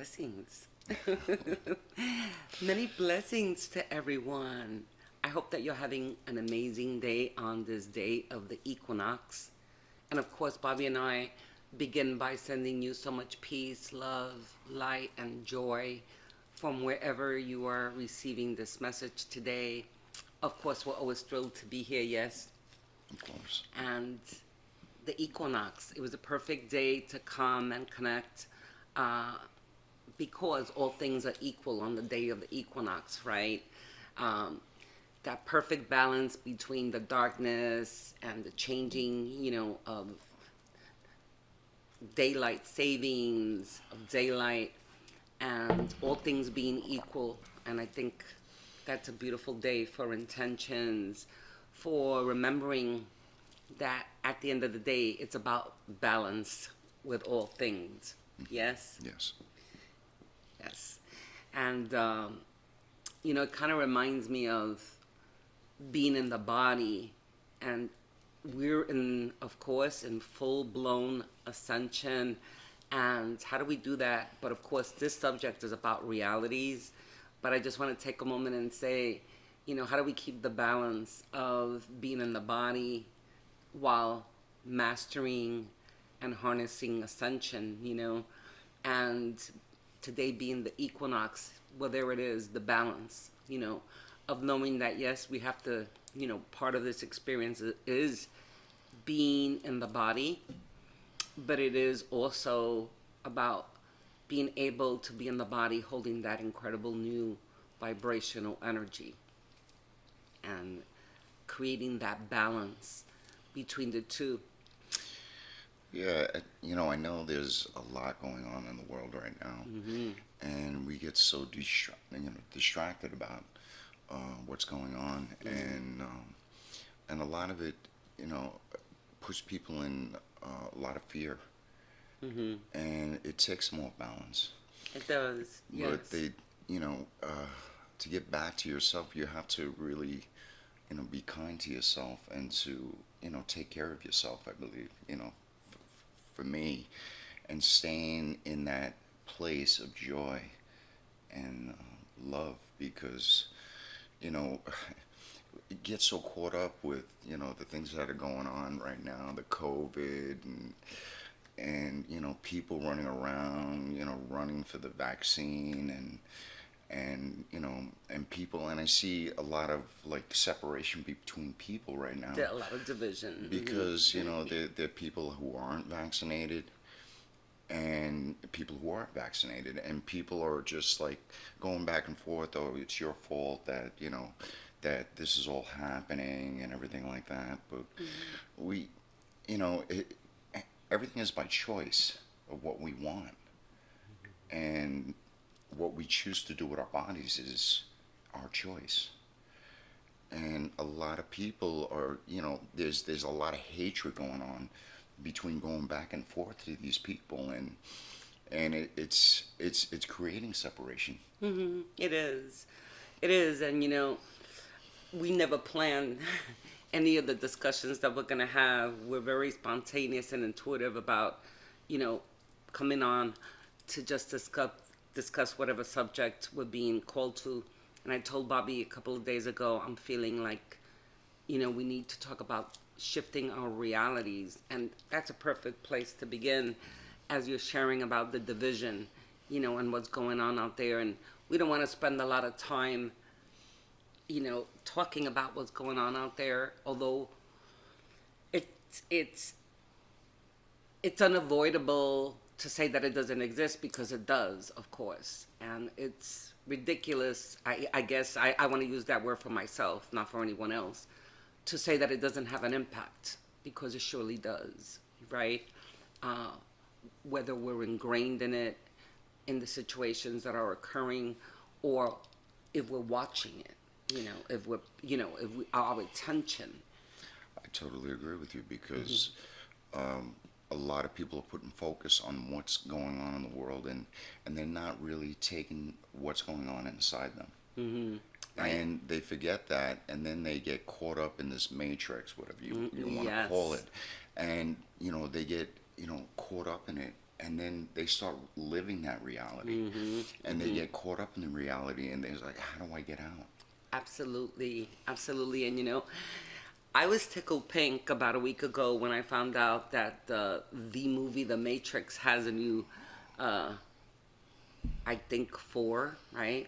blessings. Many blessings to everyone. I hope that you're having an amazing day on this day of the equinox. And of course, Bobby and I begin by sending you so much peace, love, light, and joy from wherever you are receiving this message today. Of course, we're always thrilled to be here, yes? Of course. And the equinox, it was a perfect day to come and connect because all things are equal on the day of the equinox, right? That perfect balance between the darkness and the changing, of daylight savings, of daylight, and all things being equal. And I think that's a beautiful day for intentions, for remembering that at the end of the day, it's about balance with all things. Yes? Yes. Yes. And, it kind of reminds me of being in the body. And we're of course, in full-blown ascension. And how do we do that? But of course, this subject is about realities. But I just want to take a moment and say, how do we keep the balance of being in the body while mastering and harnessing ascension, and today being the equinox, well, there it is, the balance, of knowing that, yes, we have to, part of this experience is being in the body, but it is also about being able to be in the body holding that incredible new vibrational energy and creating that balance between the two. Yeah, I know there's a lot going on in the world right now, and we get so distracted about what's going on, and a lot of it, puts people in a lot of fear, and it takes them off balance. It does, yes. But to get back to yourself, you have to really, be kind to yourself and to, take care of yourself, I believe, for me, and staying in that place of joy and love, because, it gets so caught up with, the things that are going on right now, the COVID and people running around, running for the vaccine and people, and I see a lot of separation between people right now. There's a lot of division because there are people who aren't vaccinated and people who are vaccinated, and people are just going back and forth. Oh, it's your fault that that this is all happening and everything like that. But we, everything is by choice of what we want, and what we choose to do with our bodies is our choice. And a lot of people are, there's a lot of hatred going on between going back and forth to these people, and it's creating separation. It is, and we never planned any of the discussions that we're gonna have. We're very spontaneous and intuitive about, coming on to just discuss whatever subject we're being called to. And I told Bobby a couple of days ago, I'm feeling like, we need to talk about shifting our realities. And that's a perfect place to begin as you're sharing about the division, and what's going on out there. And we don't want to spend a lot of time, talking about what's going on out there, although it's unavoidable to say that it doesn't exist, because it does, of course. And it's ridiculous, I guess, I want to use that word for myself, not for anyone else, to say that it doesn't have an impact, because it surely does, right? Whether we're ingrained in it, in the situations that are occurring, or if we're watching it, if our attention. I totally agree with you, because a lot of people are putting focus on what's going on in the world, and they're not really taking what's going on inside them. Right. And they forget that, and then they get caught up in this matrix, whatever you want to call it, and they get caught up in it, and then they start living that reality, and they get caught up in the reality, and they're like, how do I get out? Absolutely, absolutely. And I was tickled pink about a week ago when I found out that the movie The Matrix has a new, I think four, right?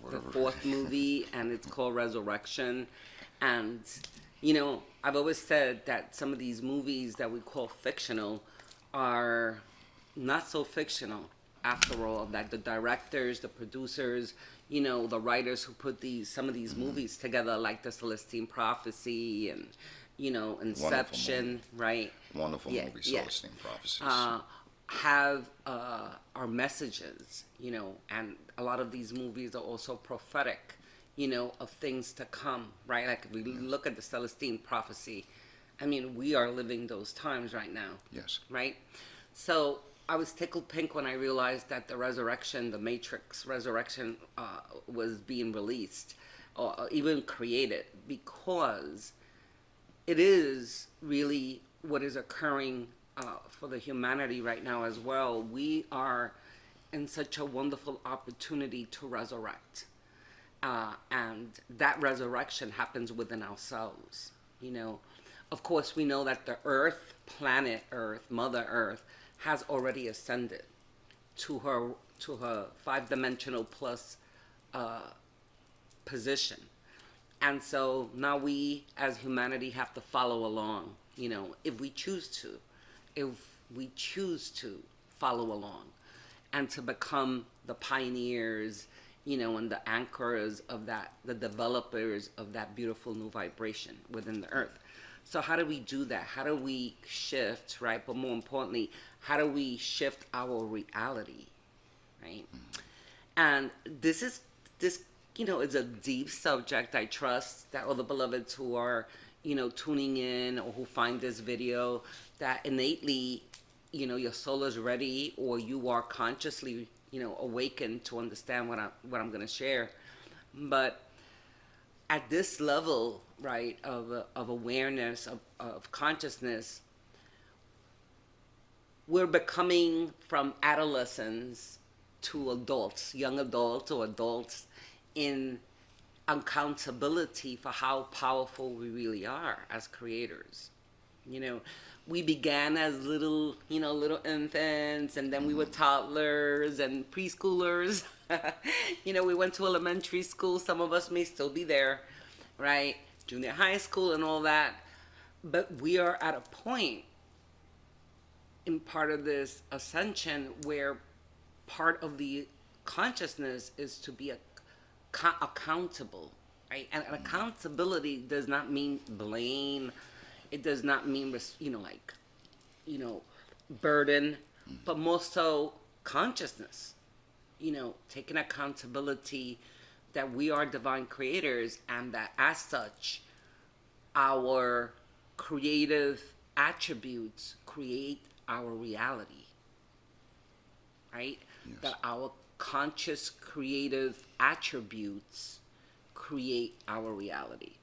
The fourth movie, and it's called Resurrection. And I've always said that some of these movies that we call fictional are not so fictional after all. That the directors, the producers, the writers who put some of these movies together, like the Celestine Prophecy and Inception, right? Wonderful Yeah, movie, yeah. Celestine Prophecies. Have our messages, and a lot of these movies are also prophetic, of things to come, right? Like if we look at the Celestine Prophecy, I mean, we are living those times right now. Yes. Right? So I was tickled pink when I realized that the Matrix Resurrection, was being released or even created, because it is really what is occurring for the humanity right now as well. We are in such a wonderful opportunity to resurrect. And that resurrection happens within ourselves. Of course, we know that the Earth, planet Earth, Mother Earth, has already ascended to her 5-dimensional plus position. And so now we as humanity have to follow along, if we choose to follow along and to become the pioneers, and the anchors of that, the developers of that beautiful new vibration within the earth. So how do we do that? How do we shift, right? But more importantly, how do we shift our reality, right? And this is a deep subject. I trust that all the beloveds who are, tuning in or who find this video, that innately, your soul is ready, or you are consciously, awakened to understand what I'm going to share. But at this level, right, of awareness, of consciousness, we're becoming from adolescents to adults, young adults or adults, in accountability for how powerful we really are as creators. We began as little infants, and then we were toddlers and preschoolers. We went to elementary school. Some of us may still be there, right? Junior high school and all that. But we are at a point in part of this ascension where part of the consciousness is to be accountable, right? And accountability does not mean blame. It does not mean, burden, but more so consciousness, taking accountability that we are divine creators, and that as such, our creative attributes create our reality, right? Yes. That our conscious creative attributes create our reality.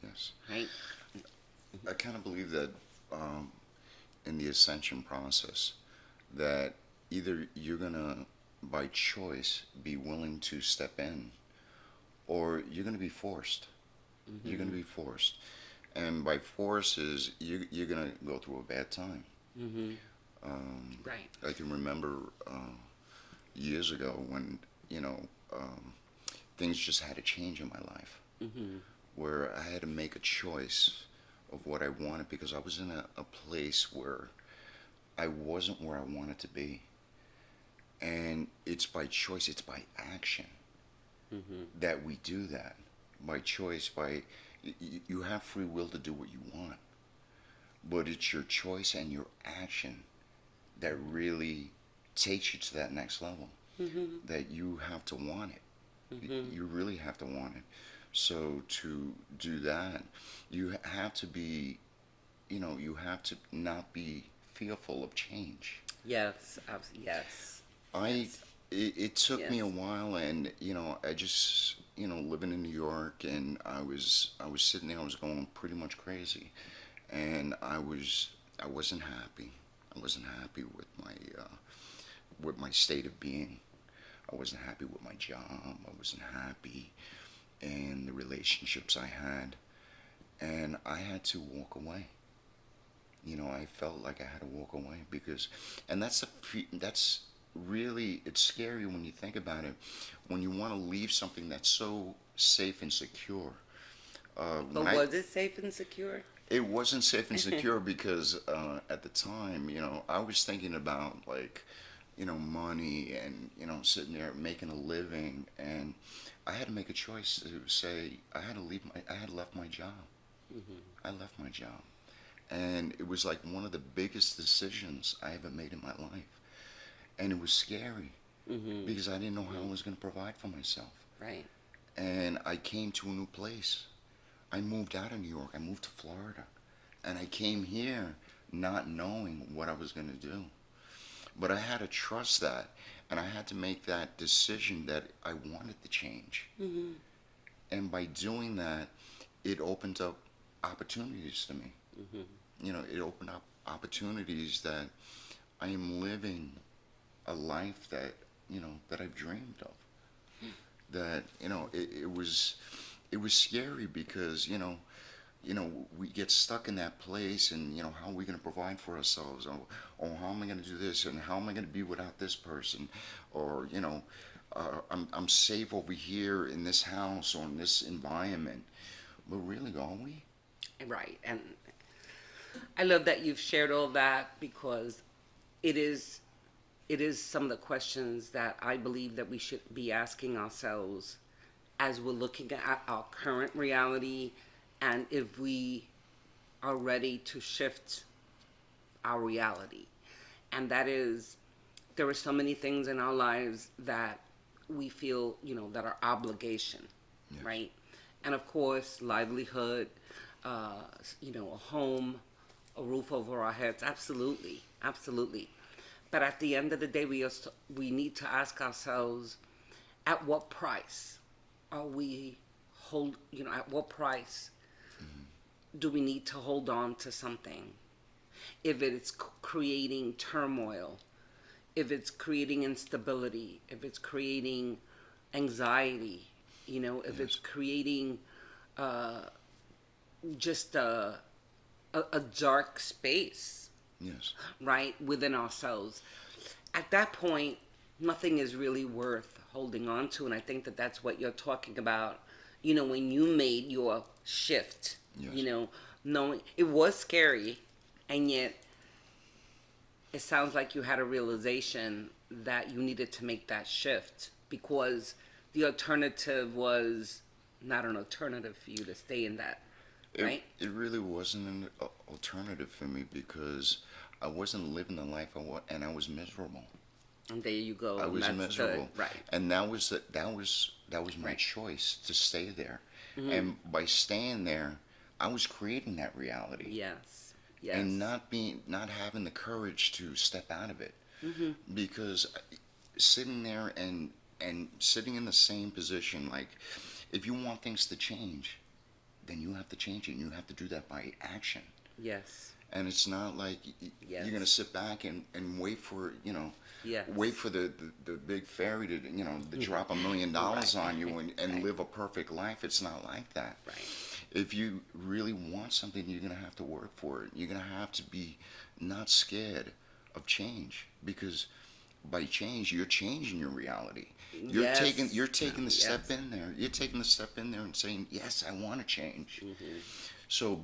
Yes. Right? I kind of believe that in the ascension process, that either you're going to, by choice, be willing to step in, or you're going to be forced. Mm-hmm. You're going to be forced. And by force is you're going to go through a bad time. Mm-hmm. Right. I can remember years ago when, things just had to change in my life, where I had to make a choice of what I wanted, because I was in a place where I wasn't where I wanted to be. And it's by choice, it's by action that we do that. By choice, you have free will to do what you want, but it's your choice and your action that really takes you to that next level. That you have to want it. You really have to want it. So to do that, you have to be, you have to not be fearful of change. Yes, yes. It took me a while, and I just living in New York, and I was sitting there, I was going pretty much crazy, and I wasn't happy. I wasn't happy with my state of being. I wasn't happy with my job. I wasn't happy in the relationships I had, and I had to walk away. I felt like I had to walk away because, and that's really, it's scary when you think about it. When you want to leave something that's so safe and secure. But was it safe and secure? It wasn't safe and secure because at the time, I was thinking about like, money and, sitting there making a living, and I had to make a choice to say I had left my job. Mm-hmm. I left my job. And it was like one of the biggest decisions I ever made in my life. And it was scary Mm-hmm. because I didn't know how I was going to provide for myself. Right. And I came to a new place. I moved out of New York. I moved to Florida. And I came here not knowing what I was going to do. But I had to trust that. And I had to make that decision that I wanted to change. Mm-hmm. And by doing that, it opened up opportunities to me. Mm-hmm. It opened up opportunities that I am living a life that, that I've dreamed of. That, it was scary because, we get stuck in that place and, how are we going to provide for ourselves? Or how am I going to do this? And how am I going to be without this person? Or, I'm safe over here in this house or in this environment. But really, are we? Right. And I love that you've shared all that because it is some of the questions that I believe that we should be asking ourselves as we're looking at our current reality and if we are ready to shift our reality. And that is, there are so many things in our lives that we feel, that are obligation, Yes. right? And of course, livelihood, a home, a roof over our heads, absolutely, absolutely. But at the end of the day, we need to ask ourselves, at what price are we at what price do we need to hold on to something? If it's creating turmoil, if it's creating instability, if it's creating anxiety, if it's creating just a dark space, Yes. right, within ourselves. At that point, nothing is really worth holding on to. And I think that that's what you're talking about, when you made your shift, Yes. knowing it was scary, and yet it sounds like you had a realization that you needed to make that shift because the alternative was not an alternative for you to stay in that, right? It really wasn't an alternative for me because I wasn't living the life I want, and I was miserable. And there you go. I was That's miserable, right. and that was my Right. choice to stay there. Mm-hmm. And by staying there, I was creating that reality, Yes. Yes. and not having the courage to step out of it, Mm-hmm. because sitting there and sitting in the same position, like if you want things to change, then you have to change it, and you have to do that by action. Yes. And it's not like Yes. you're going to sit back and wait for, Yes. wait for the big fairy to drop $1 million Right. on you and Right. live a perfect life. It's not like that. Right. If you really want something, you're going to have to work for it. You're going to have to be not scared of change, because by change, you're changing your reality. You're Yes. taking the step Yes. in there. You're taking the step in there and saying, yes, I want to change. Mm-hmm. So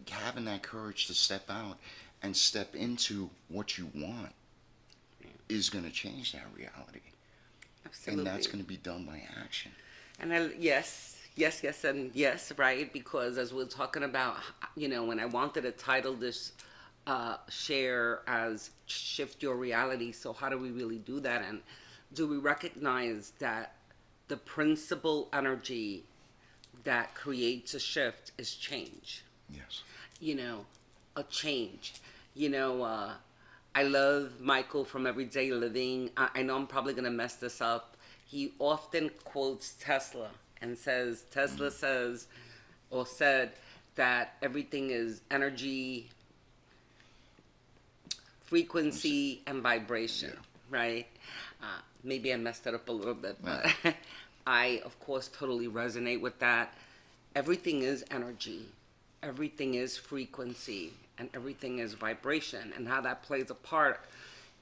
having that courage to step out and step into what you want is going to change that reality. Absolutely. And that's going to be done by action. And yes, and yes, right? Because as we're talking about, when I wanted to title this share as Shift Your Reality, so how do we really do that? And do we recognize that the principal energy that creates a shift is change? Yes. A change. I love Michael from Everyday Living. I know I'm probably going to mess this up. He often quotes Tesla and says, Tesla says or said that everything is energy frequency and vibration, right? Maybe I messed it up a little bit, but I, of course, totally resonate with that. Everything is energy, everything is frequency, and everything is vibration, and how that plays a part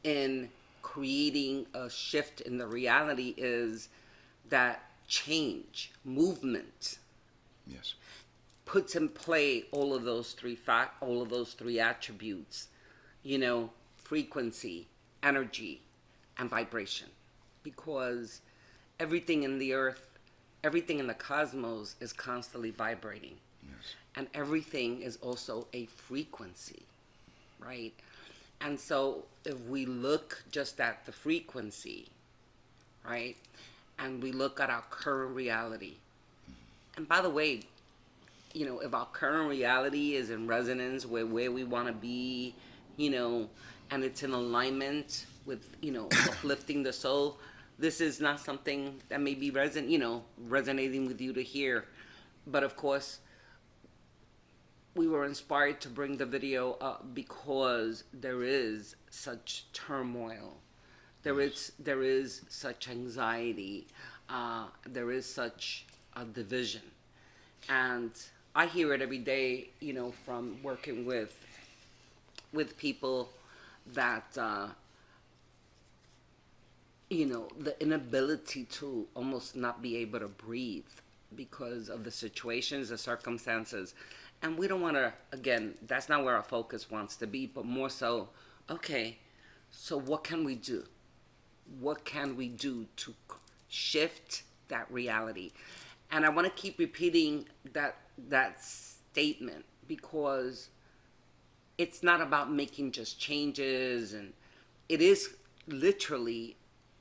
in creating a shift in the reality is that change, movement, Yes. puts in play all of those three attributes, frequency, energy, and vibration, because everything in the earth, everything in the cosmos is constantly vibrating. Yes. And everything is also a frequency, right? And so if we look just at the frequency, right, and we look at our current reality, and by the way, if our current reality is in resonance with where we want to be, and it's in alignment with, uplifting the soul, this is not something that may be resonating with you to hear. But of course, we were inspired to bring the video up because there is such turmoil. There is such anxiety. There is such a division. And I hear it every day, from working with people that, the inability to almost not be able to breathe because of the situations, the circumstances. And we don't want to, again, that's not where our focus wants to be, but more so, okay, so what can we do? What can we do to shift that reality? And I want to keep repeating that statement, because it's not about making just changes, and it is literally,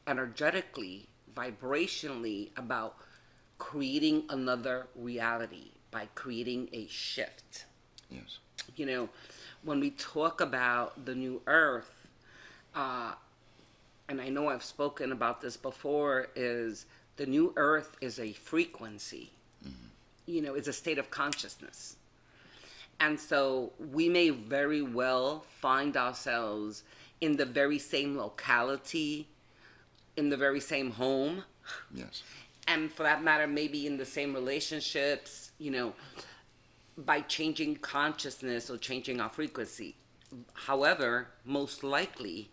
energetically, vibrationally about creating another reality by creating a shift. Yes. When we talk about the new earth, and I know I've spoken about this before, is the new earth is a frequency. Mm-hmm. It's a state of consciousness. And so we may very well find ourselves in the very same locality, in the very same home. Yes. And for that matter, maybe in the same relationships, by changing consciousness or changing our frequency. However, most likely,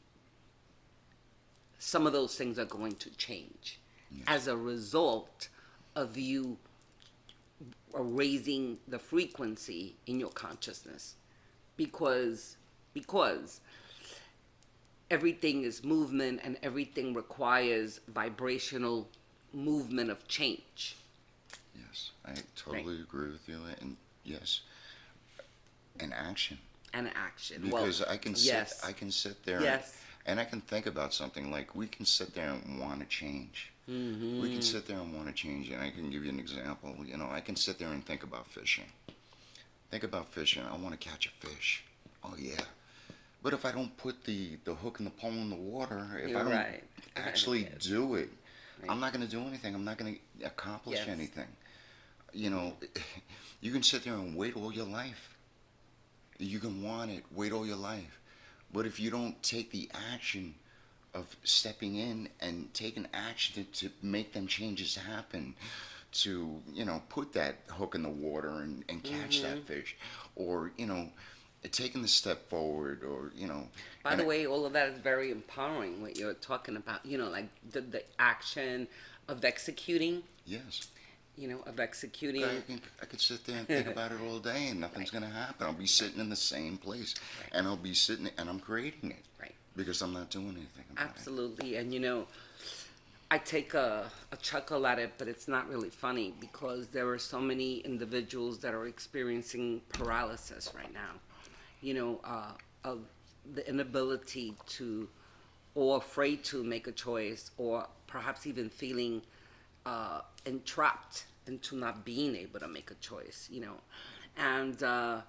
some of those things are going to change. Yes. As a result of you raising the frequency in your consciousness. Because everything is movement, and everything requires vibrational movement of change. Yes, I totally agree with you. And yes, and action. And action. Because I can yes. I can sit there. Yes. And I can think about something like, we can sit there and want to change. Mm-hmm. We can sit there and want to change. And I can give you an example. I can sit there and think about fishing. Think about fishing. I want to catch a fish. Oh yeah. But if I don't put the hook and the pole in the water, if I don't actually do it, I'm not going to do anything. I'm not going to accomplish anything. You can sit there and wait all your life. You can want it, wait all your life. But if you don't take the action of stepping in and taking action to make them changes happen, to, put that hook in the water and catch that fish, or, taking the step forward, or, By the way, all of that is very empowering, what you're talking about, like the action of executing. Yes. Of executing. I could sit there and think about it all day, and nothing's going to happen. I'll be sitting in the same place, and I'll be sitting, and I'm creating it. Right. Because I'm not doing anything about Absolutely. And, I take a chuckle at it, but it's not really funny, because there are so many individuals that are experiencing paralysis right now, of the inability to, or afraid to make a choice, or perhaps even feeling entrapped into not being able to make a choice, And I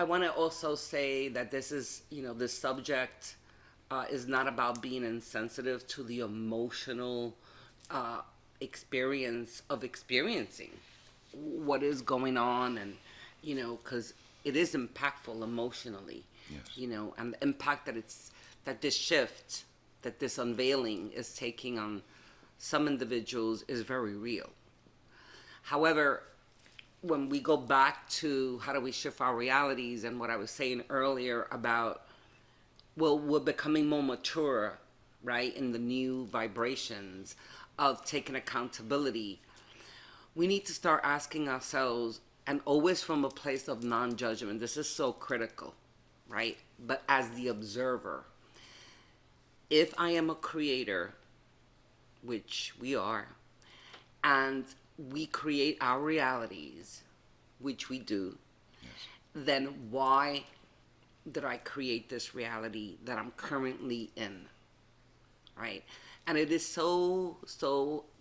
want to also say that this is, this subject is not about being insensitive to the emotional experience of experiencing what is going on, and, because it is impactful emotionally. Yes. And the impact that this shift, that this unveiling is taking on some individuals is very real. However, when we go back to how do we shift our realities and what I was saying earlier about, well, we're becoming more mature, right, in the new vibrations of taking accountability, we need to start asking ourselves, and always from a place of non-judgment. This is so critical, right? But as the observer, if I am a creator, which we are, and we create our realities, which we do, Yes. then why did I create this reality that I'm currently in, right? And it is so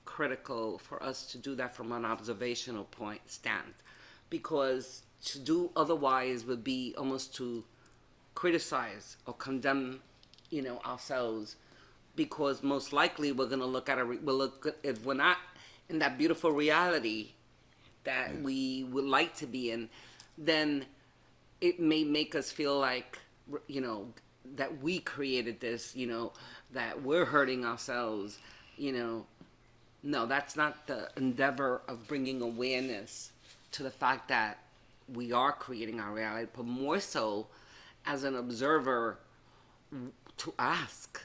critical for us to do that from an observational point stand, because to do otherwise would be almost to criticize or condemn, ourselves, because most likely we're going to look at if we're not in that beautiful reality that we would like to be in, then it may make us feel like, that we created this, that we're hurting ourselves, No, that's not the endeavor of bringing awareness to the fact that we are creating our reality, but more so as an observer to ask,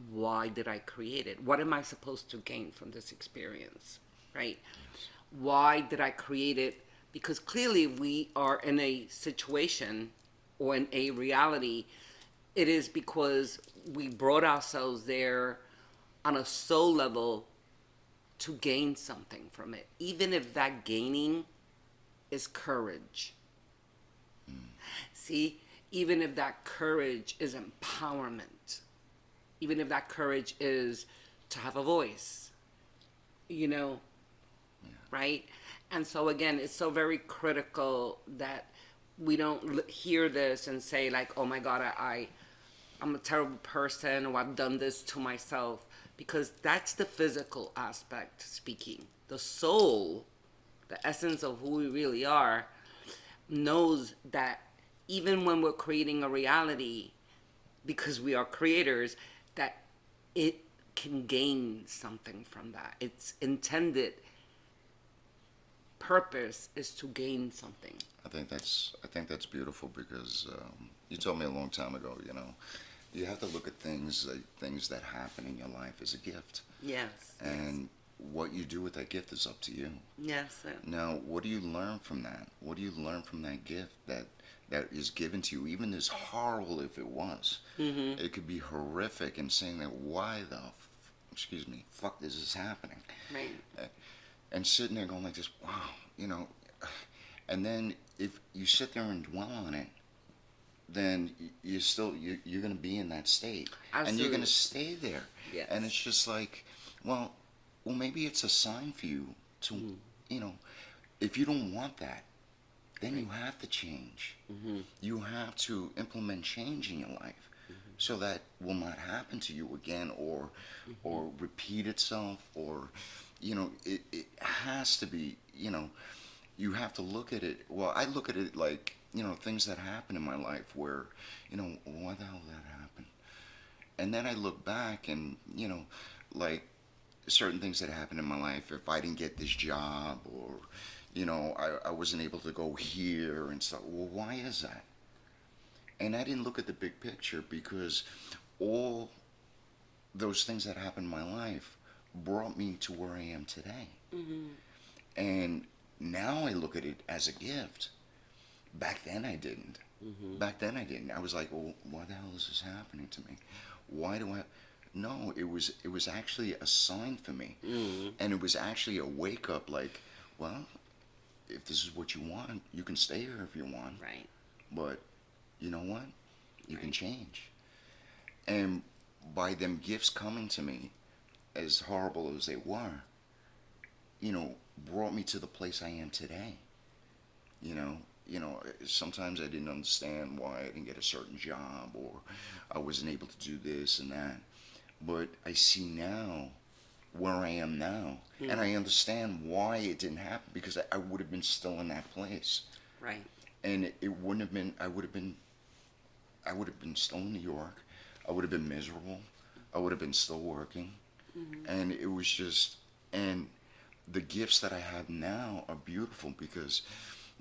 why did I create it? What am I supposed to gain from this experience, right? Yes. Why did I create it? Because clearly we are in a situation or in a reality, it is because we brought ourselves there on a soul level to gain something from it, even if that gaining is courage. See, even if that courage is empowerment, even if that courage is to have a voice, right? And so again, it's so very critical that we don't hear this and say like, oh my God, I'm a terrible person, or I've done this to myself, because that's the physical aspect speaking. The soul, the essence of who we really are, knows that even when we're creating a reality, because we are creators, that it can gain something from that. Its intended purpose is to gain something. I think that's beautiful because you told me a long time ago. You have to look at things that happen in your life as a gift. Yes. And what you do with that gift is up to you. Yes. Sir. Now, what do you learn from that? What do you learn from that gift that is given to you, even as horrible if it was? Mm-hmm. It could be horrific, and saying that, why the fuck this is happening? Right. And sitting there going like this, wow, and then if you sit there and dwell on it, then you're going to be in that state. Absolutely. And you're going to stay there. Yes. And it's just like, well, maybe it's a sign for you to, if you don't want that, then you have to change. Mm-hmm. You have to implement change in your life, so that will not happen to you again, or repeat itself, or it has to be, you have to look at it. Well, I look at it like, things that happen in my life where, why the hell did that happen? And then I look back and, like certain things that happened in my life, if I didn't get this job, or, I wasn't able to go here and stuff. Well, why is that? And I didn't look at the big picture, because all those things that happened in my life brought me to where I am today. Mm-hmm. And now I look at it as a gift. Back then I didn't. Mm-hmm. Back then I didn't. I was like, well, why the hell is this happening to me? Why do I... No, it was actually a sign for me. Mm-hmm. And it was actually a wake up, like, well, if this is what you want, you can stay here if you want. Right. But you know what? You Right. can change. And by them gifts coming to me, as horrible as they were, brought me to the place I am today. Sometimes I didn't understand why I didn't get a certain job, or I wasn't able to do this and that. But I see now where I am now, and I understand why it didn't happen, because I would have been still in that place. Right. And it wouldn't have been, I would have been I would have been still in New York. I would have been miserable. I would have been still working. And it was just, and the gifts that I have now are beautiful because,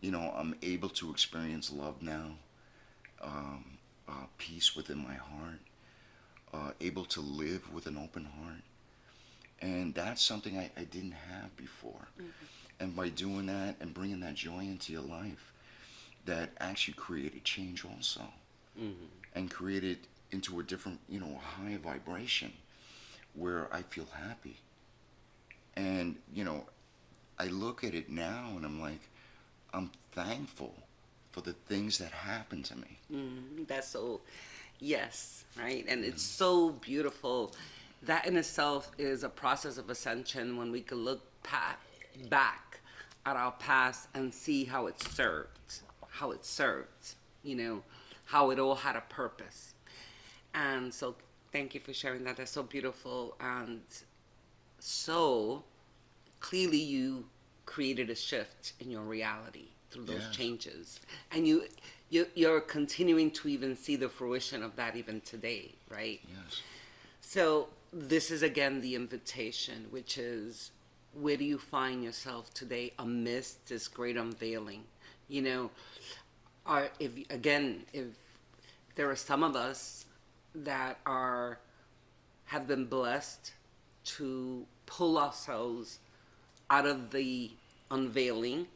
I'm able to experience love now, peace within my heart, able to live with an open heart. And that's something I didn't have before. And by doing that and bringing that joy into your life, that actually created change also. And created into a different, high vibration where I feel happy. And, I look at it now and I'm like, I'm thankful for the things that happened to me. That's so, yes, right? And it's so beautiful. That in itself is a process of ascension when we can look back at our past and see how it served, how it all had a purpose. And so thank you for sharing that. That's so beautiful. And so clearly you created a shift in your reality through those changes. And you're continuing to even see the fruition of that even today, right? Yes. So this is again the invitation, which is, where do you find yourself today amidst this great unveiling? If there are some of us that have been blessed to pull ourselves out of the unveiling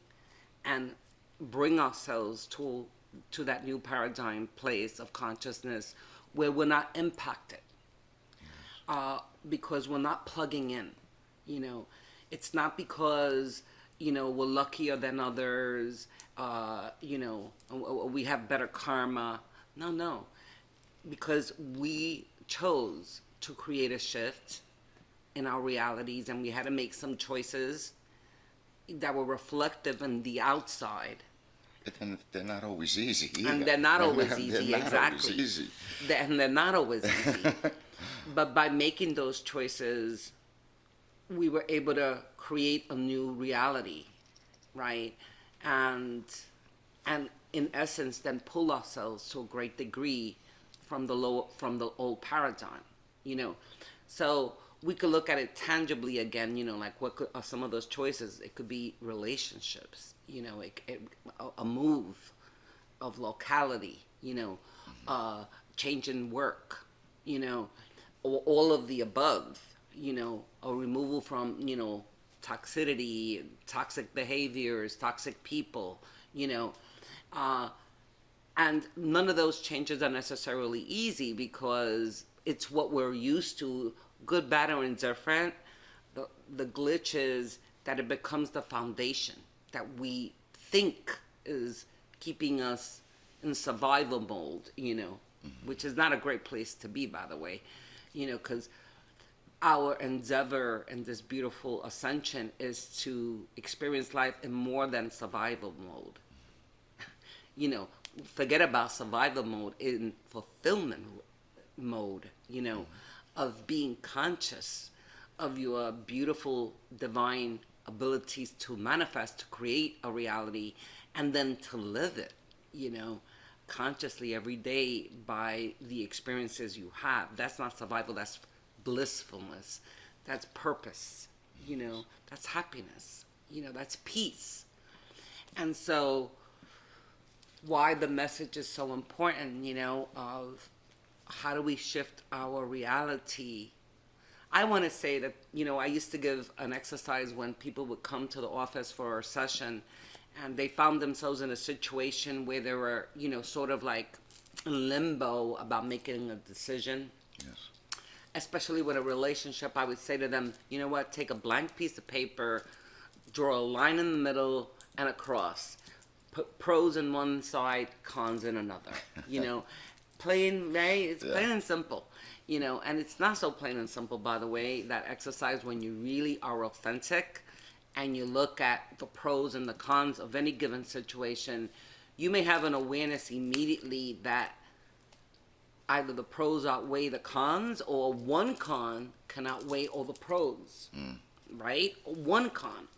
and bring ourselves to that new paradigm place of consciousness where we're not impacted, because we're not plugging in. It's not because we're luckier than others, we have better karma. No, because we chose to create a shift in our realities, and we had to make some choices that were reflective in the outside. But then they're not always easy either. And they're not always easy, they're not exactly. Always easy. And they're not always easy. But by making those choices, we were able to create a new reality, right? And in essence, then pull ourselves to a great degree from the old paradigm, So we could look at it tangibly again, like what are some of those choices? It could be relationships, a move of locality, change in work, or all of the above, a removal from, toxicity, toxic behaviors, toxic people, and none of those changes are necessarily easy because it's what we're used to, good, bad, or indifferent. The glitch is that it becomes the foundation that we think is keeping us in survival mode, which is not a great place to be, by the way, because our endeavor in this beautiful ascension is to experience life in more than survival mode. Forget about survival mode, in fulfillment mode, of being conscious of your beautiful divine abilities to manifest, to create a reality, and then to live it, consciously every day by the experiences you have. That's not survival, that's blissfulness, that's purpose, that's happiness, that's peace. And so why the message is so important, of how do we shift our reality. I want to say that, I used to give an exercise when people would come to the office for a session and they found themselves in a situation where they were, sort of like in limbo about making a decision. Yes. Especially with a relationship, I would say to them, you know what, take a blank piece of paper, draw a line in the middle and a cross. Put pros in one side, cons in another. Plain, right? It's plain and simple. And it's not so plain and simple, by the way, that exercise, when you really are authentic and you look at the pros and the cons of any given situation, you may have an awareness immediately that either the pros outweigh the cons, or one con can outweigh all the pros, right? One con,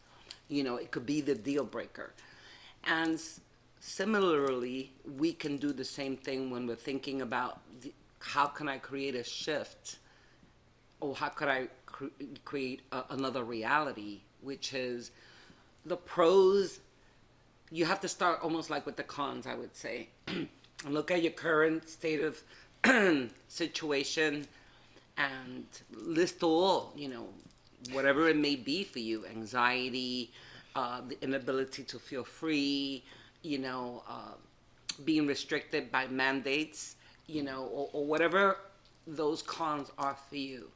it could be the deal breaker. And Similarly, we can do the same thing when we're thinking about how can I create a shift, or how could I create another reality, which is the pros. You have to start almost like with the cons, I would say. And look at your current state of situation and list all, whatever it may be for you, anxiety, the inability to feel free, being restricted by mandates, or whatever those cons are for you.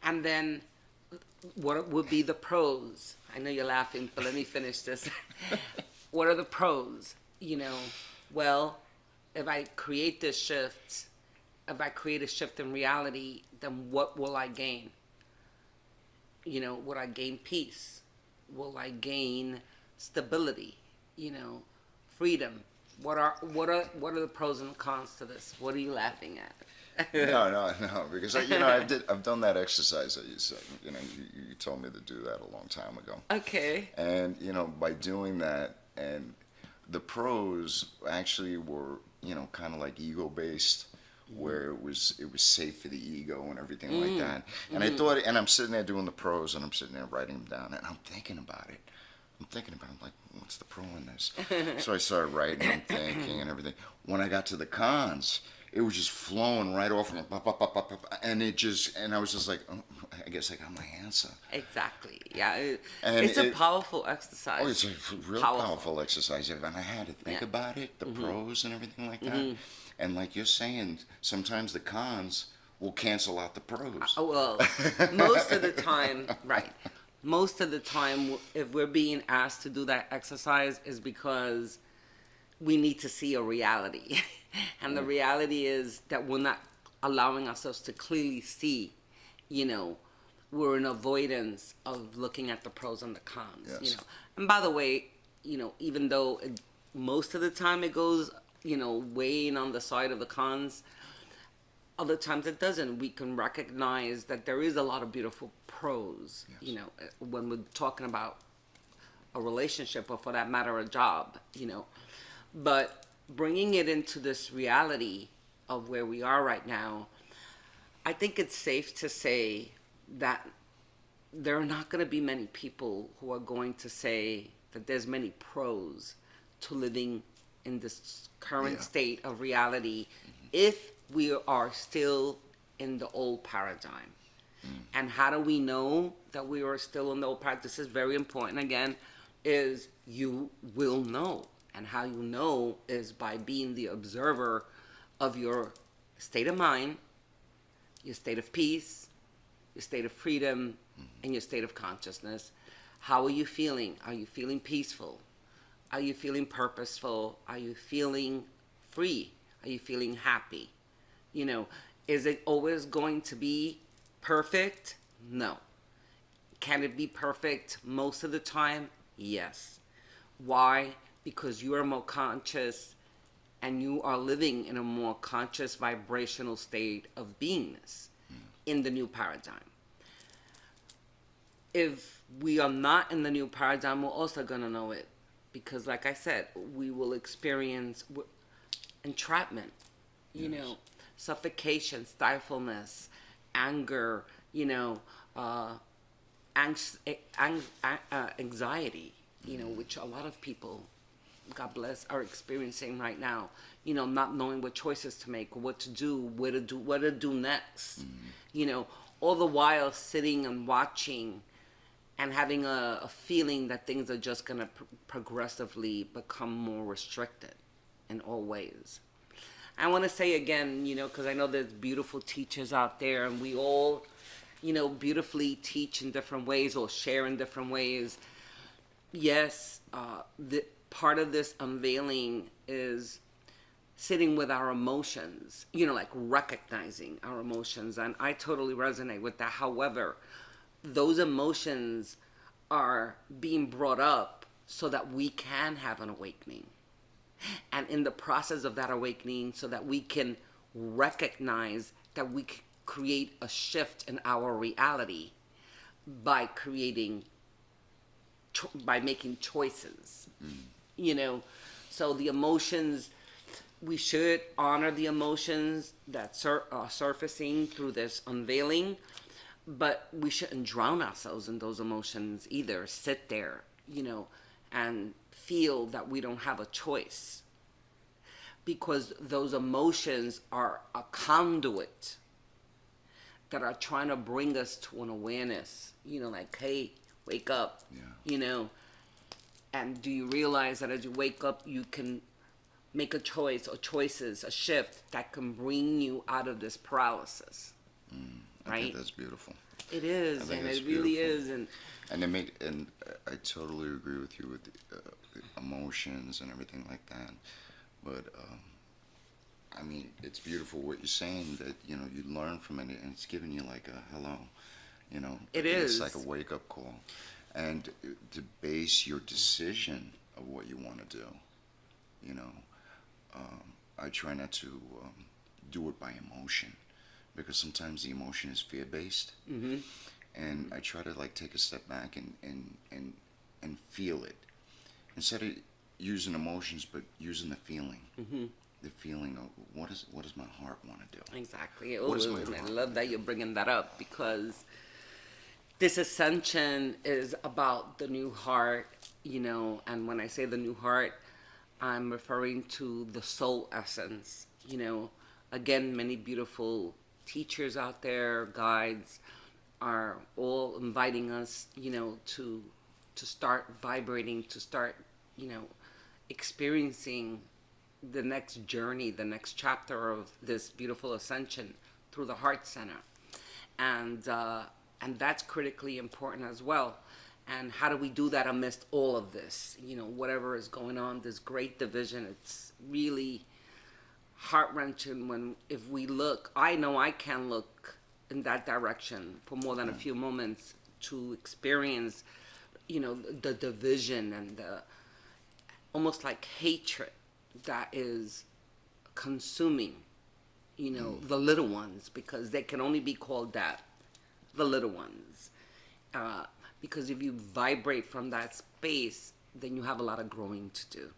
And then what would be the pros? I know you're laughing, but let me finish this. What are the pros? Well, if I create this shift, if I create a shift in reality, then what will I gain? Will I gain peace? Will I gain stability? Freedom. What are the pros and cons to this? What are you laughing at? No, because I've done that exercise that you said. You told me to do that a long time ago. Okay. And by doing that, and the pros actually were kind of like ego based, where it was safe for the ego and everything like that. And I thought, and I'm sitting there doing the pros, and I'm sitting there writing them down, and I'm thinking about it. I'm like, what's the pro in this? So I started writing and thinking and everything. When I got to the cons, it was just flowing right off, and I was just like, oh, I guess I got my answer. Exactly. Yeah. It's a powerful exercise. Oh, it's a real powerful exercise. And I had to think about it, the pros and everything like that. And like you're saying, sometimes the cons will cancel out the pros. Well, most of the time, right. Most of the time, if we're being asked to do that exercise, is because we need to see a reality. And the reality is that we're not allowing ourselves to clearly see, we're in avoidance of looking at the pros and the cons, Yes. And by the way, even though most of the time it goes, weighing on the side of the cons, other times it doesn't. We can recognize that there is a lot of beautiful pros, Yes. When we're talking about a relationship, or for that matter, a job, But bringing it into this reality of where we are right now, I think it's safe to say that there are not going to be many people who are going to say that there's many pros to living in this current state of reality if we are still in the old paradigm. And how do we know that we are still in the old paradigm? This is very important, again, is you will know. And how you know is by being the observer of your state of mind, your state of peace, your state of freedom, and your state of consciousness. How are you feeling? Are you feeling peaceful? Are you feeling purposeful? Are you feeling free? Are you feeling happy? Is it always going to be perfect? No. Can it be perfect most of the time? Yes. Why? Because you are more conscious and you are living in a more conscious vibrational state of beingness in the new paradigm. If we are not in the new paradigm, we're also going to know it. Because like I said, we will experience entrapment, suffocation, stifleness, anger, anxiety, which a lot of people, God bless, are experiencing right now. Not knowing what choices to make, what to do, what to do next. All the while sitting and watching and having a feeling that things are just going to progressively become more restricted in all ways. I want to say again, because I know there's beautiful teachers out there, and we all, beautifully teach in different ways or share in different ways. Yes, the part of this unveiling is sitting with our emotions, like recognizing our emotions. And I totally resonate with that. However, those emotions are being brought up so that we can have an awakening. And in the process of that awakening, so that we can recognize that we can create a shift in our reality by making choices. So the emotions, we should honor the emotions that surfacing through this unveiling, but we shouldn't drown ourselves in those emotions either. Sit there, and feel that we don't have a choice, because those emotions are a conduit that are trying to bring us to an awareness, like, hey, wake up, and do you realize that as you wake up, you can make a choice or choices, a shift that can bring you out of this paralysis. I think that's beautiful. It is, and it really is. And I totally agree with you with the emotions and everything like that. But I mean, it's beautiful what you're saying, that you learn from it, and it's giving you like a hello. It is. It's like a wake up call, and to base your decision of what you want to do. I try not to do it by emotion, because sometimes the emotion is fear based. Mm-hmm. And I try to like take a step back and feel it, instead of using emotions, but using the feeling. Mm-hmm. The feeling of what does my heart want to do. Exactly. I love that you're bringing that up, because this ascension is about the new heart, and when I say the new heart, I'm referring to the soul essence. Again, many beautiful teachers out there, guides, are all inviting us, to start vibrating, to start, experiencing the next journey, the next chapter of this beautiful ascension through the heart center. And that's critically important as well. And how do we do that amidst all of this? Whatever is going on, this great division, it's really heart-wrenching if we look. I know I can look in that direction for more than a few moments to experience, the division and the almost like hatred that is consuming, the little ones, because they can only be called that, the little ones. Because if you vibrate from that space, then you have a lot of growing to do,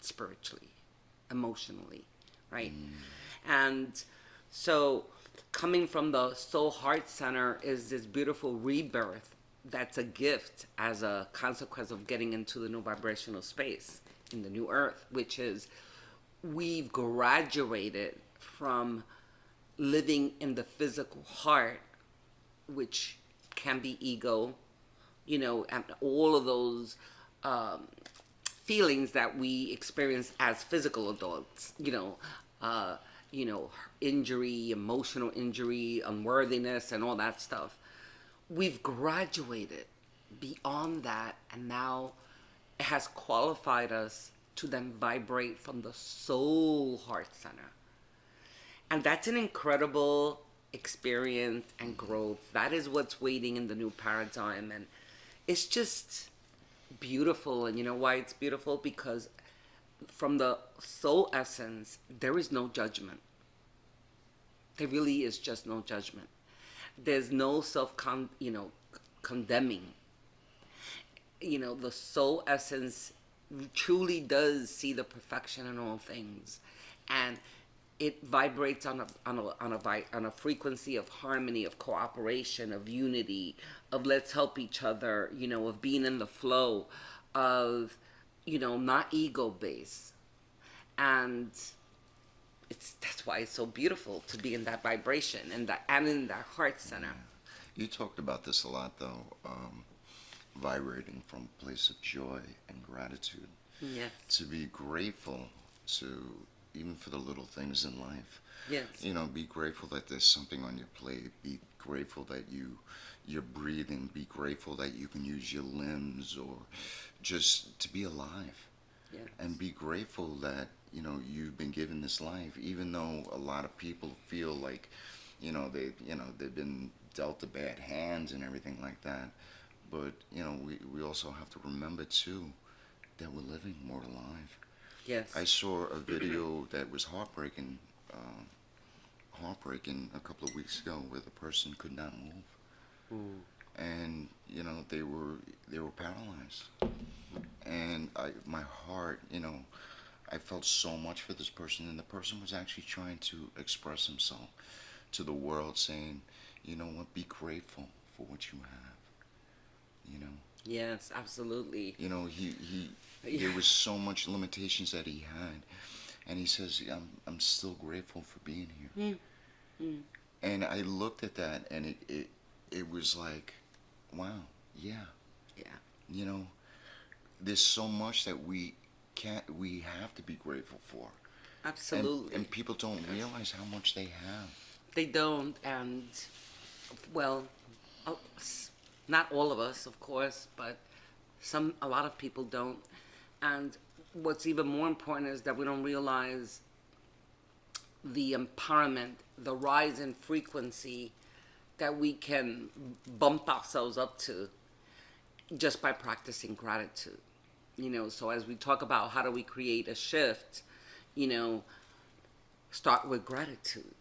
spiritually, emotionally, right? And so coming from the soul heart center is this beautiful rebirth that's a gift as a consequence of getting into the new vibrational space in the new earth, which is we've graduated from living in the physical heart, which can be ego, and all of those feelings that we experience as physical adults, injury, emotional injury, unworthiness, and all that stuff. We've graduated beyond that, and now it has qualified us to then vibrate from the soul heart center. And that's an incredible experience and growth. That is what's waiting in the new paradigm. And it's just beautiful. And you know why it's beautiful? Because from the soul essence, there is no judgment. There really is just no judgment. There's no condemning. The soul essence truly does see the perfection in all things, and it vibrates on a frequency of harmony, of cooperation, of unity, of let's help each other, of being in the flow, of not ego based. And that's why it's so beautiful to be in that vibration and in that heart center. You talked about this a lot, though. Vibrating from a place of joy and gratitude. Yes. To be grateful even for the little things in life. Yes. Be grateful that there's something on your plate. Be grateful that you're breathing. Be grateful that you can use your limbs, or just to be alive. Yes. And be grateful that you've been given this life, even though a lot of people feel like they've been dealt a bad hand and everything like that. But we also have to remember too that we're living, we're alive. Yes. I saw a video that was heartbreaking a couple of weeks ago, where the person could not move. And they were paralyzed, and my heart, I felt so much for this person, and the person was actually trying to express himself to the world, saying, you know what, be grateful for what you have. Yes, absolutely. He there was so much limitations that he had, and he says, I'm still grateful for being here. Mm. And I looked at that, and it was like, wow, yeah. Yeah. There's so much that we have to be grateful for. Absolutely. And people don't realize how much they have. They don't, and well, uh, not all of us, of course, but a lot of people don't. And what's even more important is that we don't realize the empowerment, the rise in frequency that we can bump ourselves up to just by practicing gratitude. So as we talk about how do we create a shift, start with gratitude.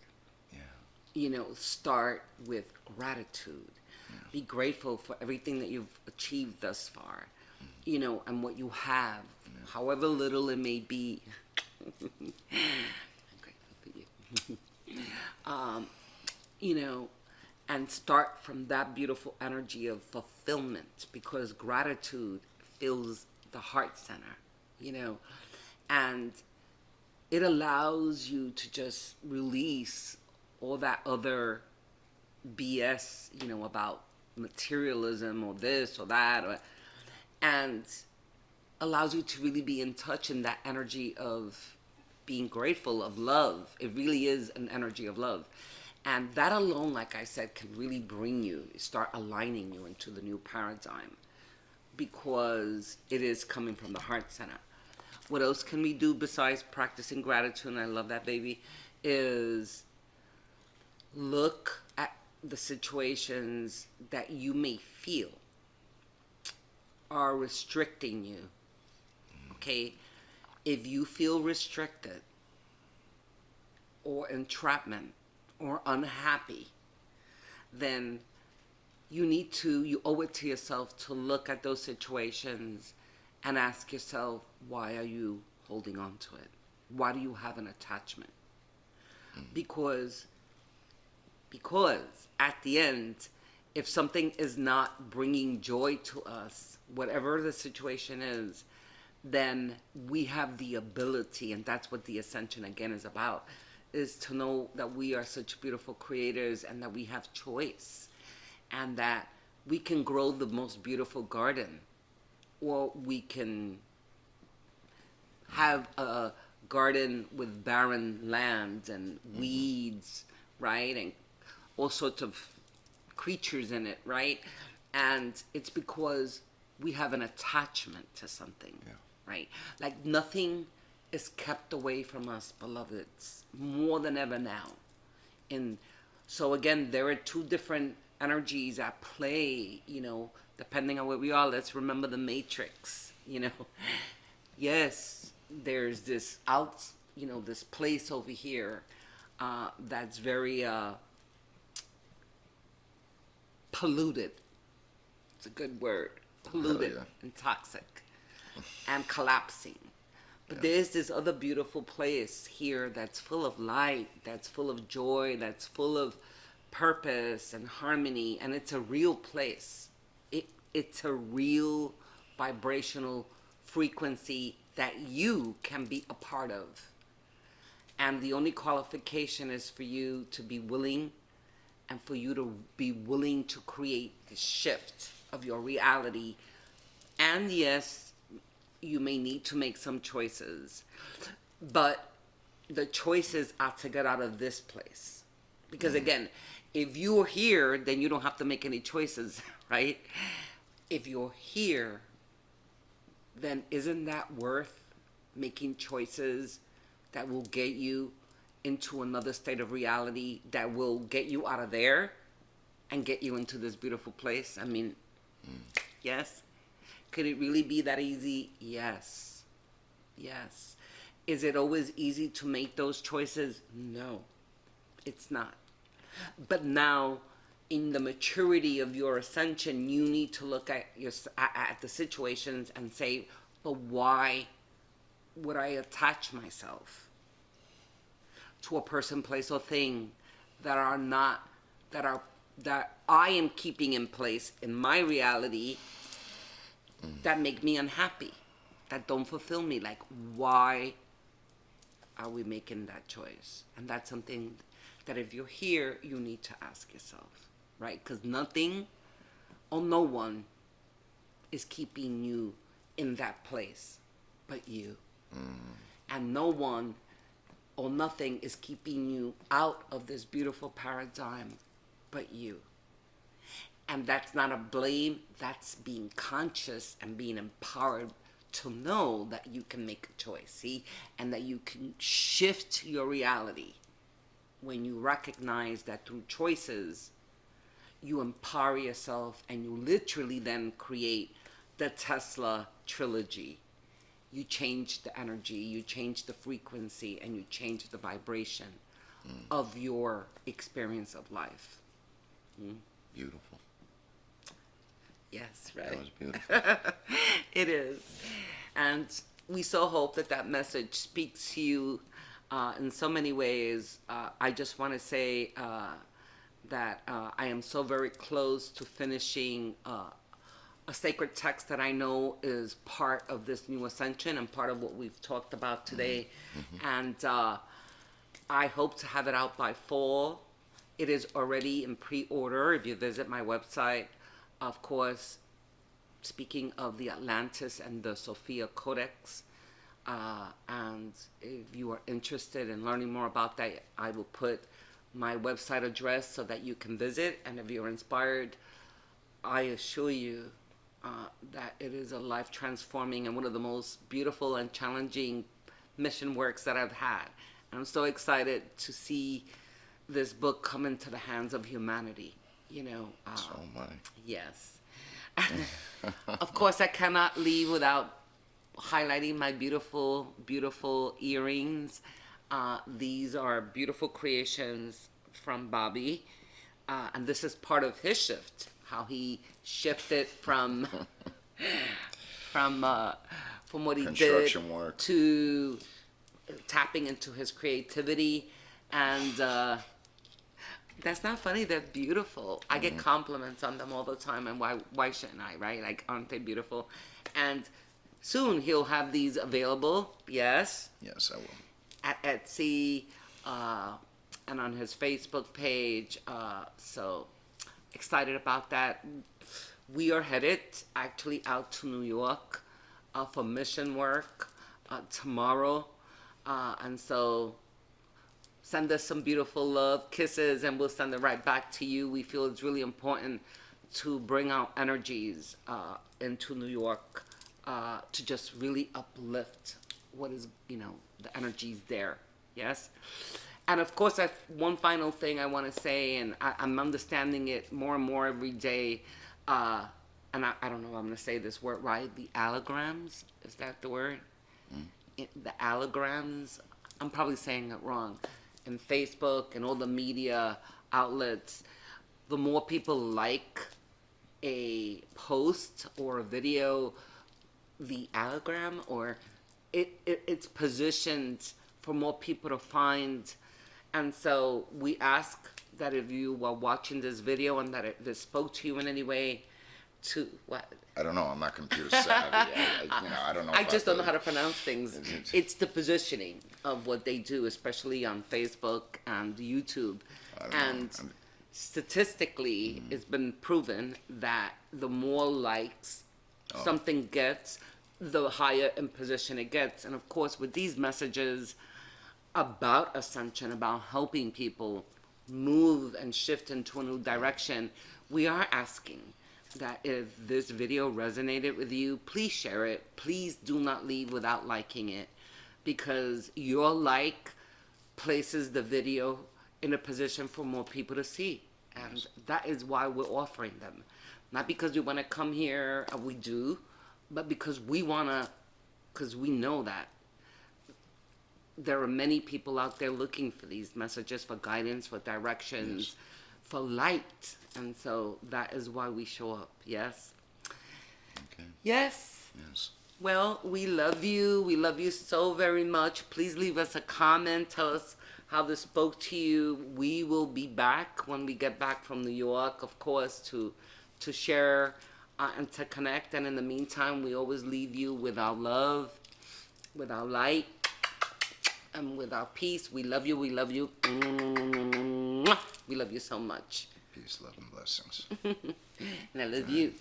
Start with gratitude. Yeah. Be grateful for everything that you've achieved thus far, and what you have, however little it may be. I'm grateful for you. And start from that beautiful energy of fulfillment, because gratitude fills the heart center, and it allows you to just release all that other BS, about materialism or this or that, and allows you to really be in touch in that energy of being grateful, of love. It really is an energy of love. And that alone, like I said, can really start aligning you into the new paradigm, because it is coming from the heart center. What else can we do besides practicing gratitude? And I love that, baby, is look at the situations that you may feel are restricting you. Okay? If you feel restricted or entrapment or unhappy, then you owe it to yourself to look at those situations and ask yourself, why are you holding on to it? Why do you have an attachment? Because at the end, if something is not bringing joy to us, whatever the situation is, then we have the ability, and that's what the ascension again is about, is to know that we are such beautiful creators and that we have choice, and that we can grow the most beautiful garden, or we can have a garden with barren land and weeds, right? And all sorts of creatures in it, right? And it's because we have an attachment to something, right? Like nothing is kept away from us, beloveds, more than ever now. And so again, there are two different energies at play, depending on where we are. Let's remember the matrix, Yes, there's this this place over here that's very polluted. It's a good word. Polluted and toxic and collapsing. But there's this other beautiful place here that's full of light, that's full of joy, that's full of purpose and harmony, and it's a real place. It's a real vibrational frequency that you can be a part of. And the only qualification is for you to be willing, and for you to be willing to create the shift of your reality. And yes, you may need to make some choices, but the choices are to get out of this place. Because again, if you're here, then you don't have to make any choices, right? If you're here, then isn't that worth making choices that will get you into another state of reality, that will get you out of there and get you into this beautiful place? I mean, yes. Could it really be that easy? Yes. Yes. Is it always easy to make those choices? No, it's not. But now, in the maturity of your ascension, you need to look at the situations and say, But why would I attach myself to a person, place, or thing that are not, that I am keeping in place in my reality that make me unhappy, that don't fulfill me? Like, why are we making that choice? And that's something that if you're here, you need to ask yourself, right? Because nothing or no one is keeping you in that place but you. And no one or nothing is keeping you out of this beautiful paradigm but you. And that's not a blame, that's being conscious and being empowered to know that you can make a choice, see? And that you can shift your reality when you recognize that through choices, you empower yourself and you literally then create the Tesla trilogy. You change the energy, you change the frequency, and you change the vibration of your experience of life. Beautiful. Yes, right? That was beautiful. It is. And we so hope that that message speaks to you in so many ways. I just want to say that I am so very close to finishing a sacred text that I know is part of this new ascension and part of what we've talked about today. And I hope to have it out by fall. It is already in pre-order if you visit my website. Of course, speaking of the Atlantis and the Sophia Codex, and if you are interested in learning more about that, I will put my website address so that you can visit. And if you're inspired, I assure you that it is a life-transforming and one of the most beautiful and challenging mission works that I've had. And I'm so excited to see this book come into the hands of humanity, you know. So am I. Yes. Of course, I cannot leave without highlighting my beautiful, beautiful earrings. These are beautiful creations from Bobby. And this is part of his shift, how he shifted from what he did Construction work to tapping into his creativity. And that's not funny, they're beautiful. I get compliments on them all the time, and why shouldn't I, right? Like, aren't they beautiful? And soon he'll have these available, yes? Yes, I will. At Etsy and on his Facebook page. So excited about that. We are headed actually out to New York for mission work tomorrow. And so send us some beautiful love, kisses, and we'll send it right back to you. We feel it's really important to bring our energies into New York to just really uplift what is, you know, the energies there. Yes? And of course, one final thing I want to say, and I'm understanding it more and more every day, and I don't know if I'm going to say this word right, the allograms, is that the word? The allograms, I'm probably saying it wrong, in Facebook and all the media outlets, the more people like a post or a video, the allogram, or it's positioned for more people to find. And so we ask that if you were watching this video and that this spoke to you in any way, to what? I don't know. I'm not computer savvy. I don't know. I just don't know how to pronounce things. It's the positioning of what they do, especially on Facebook and YouTube. And statistically, it's been proven that the more likes something gets, the higher in position it gets. And of course, with these messages about ascension, about helping people move and shift into a new direction, we are asking that if this video resonated with you, please share it. Please do not leave without liking it, because your like places the video in a position for more people to see. And that is why we're offering them. Not because we want to come here, we do, but because we know that there are many people out there looking for these messages, for guidance, for directions, for light. And so that is why we show up. Yes? Okay. Yes? Yes. Well, we love you. We love you so very much. Please leave us a comment. Tell us how this spoke to you. We will be back when we get back from New York, of course, to share and to connect. And in the meantime, we always leave you with our love, with our light, and with our peace. We love you. We love you. We love you so much. Peace, love, and blessings. And I love you.